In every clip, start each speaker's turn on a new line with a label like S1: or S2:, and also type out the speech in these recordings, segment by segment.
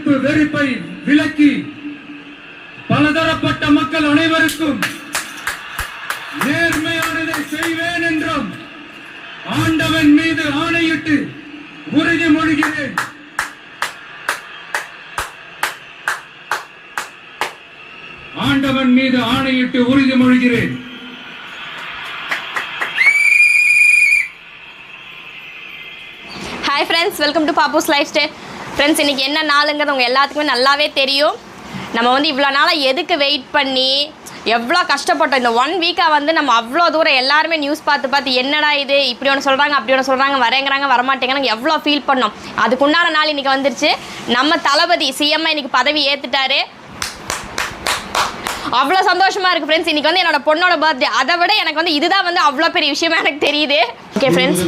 S1: வெறுப்பு வெறுப்பை விலக்கி பலதரப்பட்ட மக்கள் அனைவருக்கும் நேர்மையானதை செய்வேன் என்றும் ஆண்டவன் மீது ஆணையிட்டு உறுதிமொழிகிறேன். ஆண்டவன் மீது ஆணையிட்டு உறுதிமொழிகிறேன்.
S2: Hi friends, welcome to Pappoos life style. Friends, இன்றைக்கி என்ன நாளுங்கிறது உங்கள் எல்லாத்துக்குமே நல்லாவே தெரியும். நம்ம வந்து இவ்வளோ நாளாக எதுக்கு வெயிட் பண்ணி எவ்வளோ கஷ்டப்பட்டோம். இந்த 1 வீக்காக வந்து நம்ம அவ்வளோ தூரம் எல்லாருமே நியூஸ் பார்த்து என்னடா இது இப்படி ஒன்று சொல்கிறாங்க அப்படி ஒன்று சொல்கிறாங்க, வரேங்கிறாங்க வரமாட்டேங்கிறாங்க, எவ்வளோ ஃபீல் பண்ணோம். அதுக்குண்டான நாள் இன்றைக்கி வந்துருச்சு. நம்ம தளபதி சிஎம்ஐ இன்றைக்கி பதவி ஏற்றுட்டாரு. அவ்வளோ சந்தோஷமாக இருக்குது ஃப்ரெண்ட்ஸ். இன்றைக்கி வந்து என்னோட பொண்ணோட பர்த்டே. அதை விட எனக்கு வந்து இதுதான் வந்து அவ்வளோ பெரிய விஷயமா எனக்கு தெரியுது. ஓகே ஃப்ரெண்ட்ஸ்,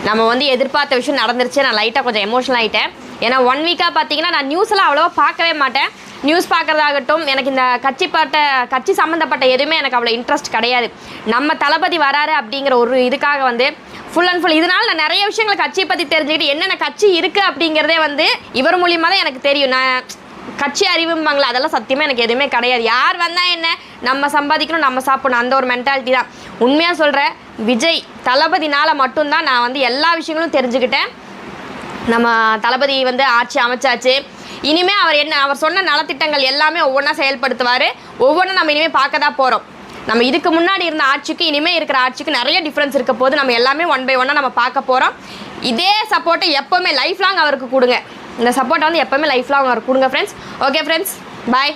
S2: நம்ம வந்து எதிர்பார்த்த விஷயம் நடந்துருச்சு. நான் லைட்டாக கொஞ்சம் எமோஷனல் ஆகிட்டேன். ஏன்னா 1 வீக்காக பார்த்தீங்கன்னா நான் நியூஸ்லாம் அவ்வளோவா பார்க்கவே மாட்டேன். நியூஸ் பார்க்குறதாகட்டும், எனக்கு இந்த கட்சி சம்மந்தப்பட்ட எதுவுமே எனக்கு அவ்வளோ இன்ட்ரெஸ்ட் கிடையாது. நம்ம தளபதி வராரு அப்படிங்கிற ஒரு இதுக்காக வந்து ஃபுல் அண்ட் ஃபுல் இதனால் நான் நிறைய விஷயங்களை கட்சியை பற்றி தெரிஞ்சுக்கிட்டு என்னென்ன கட்சி இருக்குது அப்படிங்கிறதே வந்து இவர் மூலியமாக தான் எனக்கு தெரியும். நான் கட்சி அறிவும்பாங்களா, அதெல்லாம் சத்தியமாக எனக்கு எதுவுமே கிடையாது. யார் வந்தால் என்ன, நம்ம சம்பாதிக்கணும் நம்ம சாப்பிடணும், அந்த ஒரு மென்டாலிட்டி தான். உண்மையாக சொல்கிறேன், விஜய் தளபதினால் மட்டும்தான் நான் வந்து எல்லா விஷயங்களும் தெரிஞ்சுக்கிட்டேன். நம்ம தளபதி வந்து ஆட்சி அமைச்சாச்சு. இனிமேல் அவர் சொன்ன நலத்திட்டங்கள் எல்லாமே ஒவ்வொன்றா செயல்படுத்துவார். ஒவ்வொன்றும் நம்ம இனிமேல் பார்க்க தான் போகிறோம். நம்ம இதுக்கு முன்னாடி இருந்த ஆட்சிக்கு இனிமேல் இருக்கிற ஆட்சிக்கு நிறைய டிஃப்ரென்ஸ் இருக்க போது. நம்ம எல்லாமே 1 by 1 நம்ம பார்க்க போகிறோம். இதே சப்போர்ட்டை எப்போவுமே லைஃப் லாங் அவருக்கு கொடுங்க. இந்த சப்போர்ட்டை வந்து எப்போவுமே லைஃப் லாங் அவருக்கு கொடுங்க ஃப்ரெண்ட்ஸ். ஓகே ஃப்ரெண்ட்ஸ், பாய்.